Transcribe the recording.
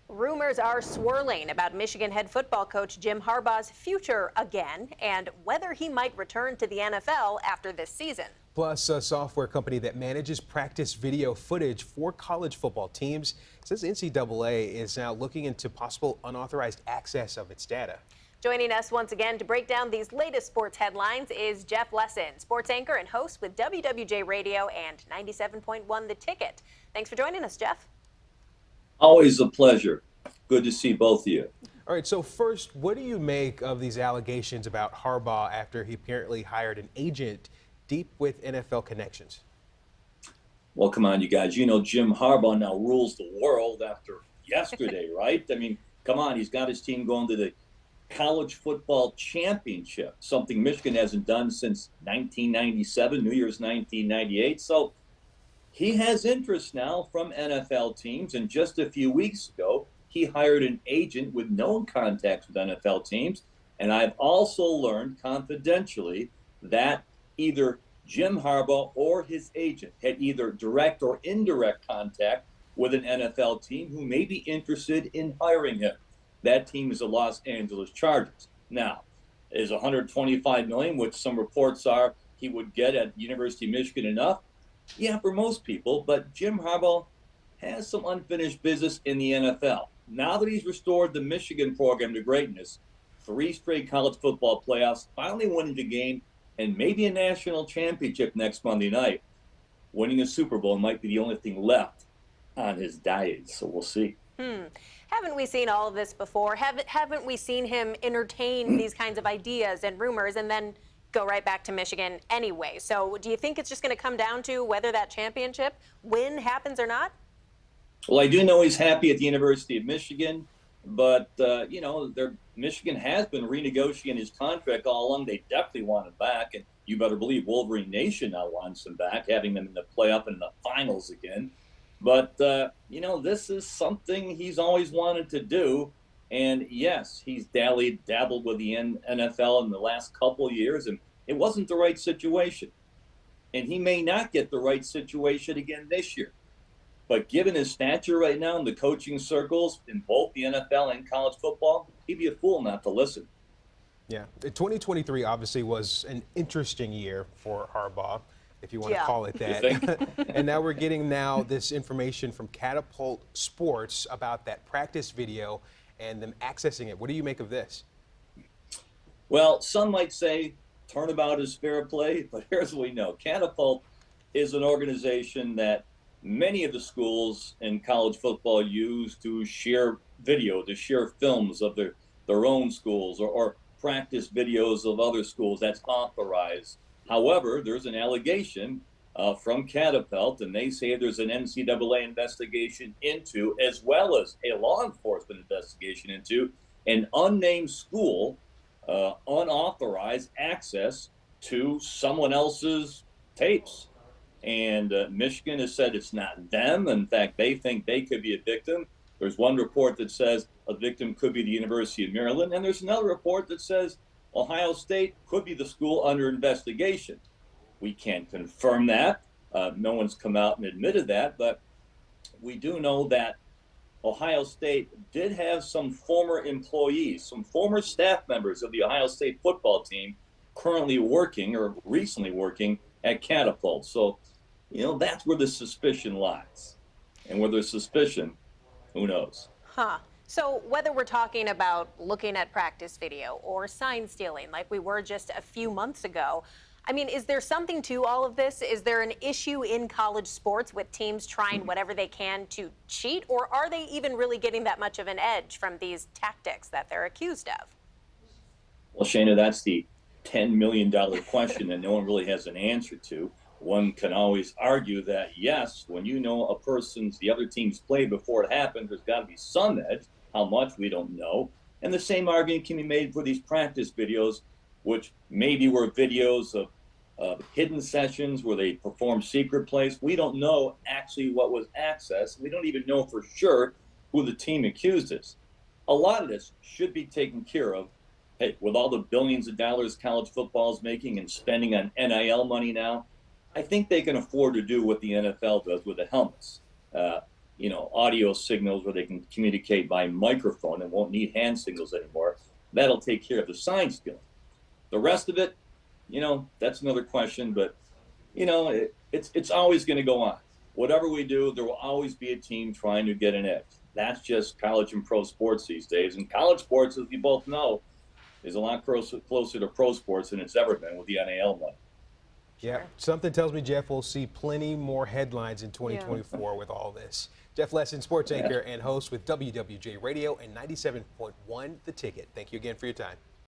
Rumors are swirling about Michigan head football coach Jim Harbaugh's future again and whether he might return to the NFL after this season. Plus, a software company that manages practice video footage for college football teams says NCAA is now looking into possible unauthorized access of its data. Joining us once again to break down these latest sports headlines is Jeff Lesson, sports anchor and host with WWJ Radio and 97.1 The Ticket. Thanks for joining us, Jeff. Always a pleasure. Good to see both of you. All right, so first, what do you make of these allegations about Harbaugh after he apparently hired an agent deep with NFL connections? Well, come on, you guys. You know, Jim Harbaugh now rules the world after yesterday, right? I mean, come on. He's got his team going to the college football championship, something Michigan hasn't done since 1997, New Year's 1998. So he has interest now from NFL teams. And just a few weeks ago, he hired an agent with no contacts with NFL teams. And I've also learned confidentially that either Jim Harbaugh or his agent had either direct or indirect contact with an NFL team who may be interested in hiring him. That team is the Los Angeles Chargers. Now, is $125 million, which some reports are he would get at University of Michigan, enough? Yeah, for most people, but Jim Harbaugh has some unfinished business in the NFL. Now that he's restored the Michigan program to greatness, 3 straight college football playoffs, finally winning the game, and maybe a national championship next Monday night, winning a Super Bowl might be the only thing left on his diet. So we'll see. Haven't we seen all of this before? Haven't we seen him entertain these kinds of ideas and rumors and then go right back to Michigan anyway? So do you think it's just going to come down to whether that championship win happens or not? Well, I do know he's happy at the University of Michigan, but, you know, Michigan has been renegotiating his contract all along. They definitely want him back, and you better believe Wolverine Nation now wants him back, having them in the playoff and the finals again. But, you know, this is something he's always wanted to do. And, yes, he's dabbled with the NFL in the last couple of years, and it wasn't the right situation. And he may not get the right situation again this year. But given his stature right now in the coaching circles in both the NFL and college football, he'd be a fool not to listen. Yeah, 2023 obviously was an interesting year for Harbaugh, if you want to call it that. And now we're getting this information from Catapult Sports about that practice video and them accessing it. What do you make of this? Well, some might say turnabout is fair play, but here's what we know. Catapult is an organization that many of the schools in college football use to share video, to share films of their own schools or practice videos of other schools. That's authorized. However, there's an allegation from Catapult, and they say there's an NCAA investigation into, as well as a law enforcement investigation into, an unnamed school unauthorized access to someone else's tapes. And Michigan has said it's not them. In fact, they think they could be a victim. There's one report that says a victim could be the University of Maryland, and there's another report that says Ohio State could be the school under investigation. We can't confirm that. No one's come out and admitted that, but we do know that Ohio State did have some former employees, some former staff members of the Ohio State football team currently working or recently working at Catapult. So, you know, that's where the suspicion lies. And where there's suspicion, who knows? So whether we're talking about looking at practice video or sign stealing like we were just a few months ago, I mean, is there something to all of this? Is there an issue in college sports with teams trying whatever they can to cheat? Or are they even really getting that much of an edge from these tactics that they're accused of? Well, Shana, that's the $10 million question that no one really has an answer to. One can always argue that, yes, when you know the other team's play before it happened, there's got to be some edge. How much, we don't know. And the same argument can be made for these practice videos, which maybe were videos of hidden sessions where they perform secret plays. We don't know actually what was accessed. We don't even know for sure who the team accused is. A lot of this should be taken care of. Hey, with all the billions of dollars college football is making and spending on NIL money now, I think they can afford to do what the NFL does with the helmets. audio signals where they can communicate by microphone and won't need hand signals anymore. That'll take care of the sign stealing. The rest of it, that's another question, but it's always going to go on. Whatever we do, there will always be a team trying to get an edge. That's just college and pro sports these days. And college sports, as we both know, is a lot closer to pro sports than it's ever been with the NAL money. Yeah, something tells me, Jeff, we'll see plenty more headlines in 2024 with all this. Jeff Lesson, sports anchor and host with WWJ Radio and 97.1 The Ticket. Thank you again for your time.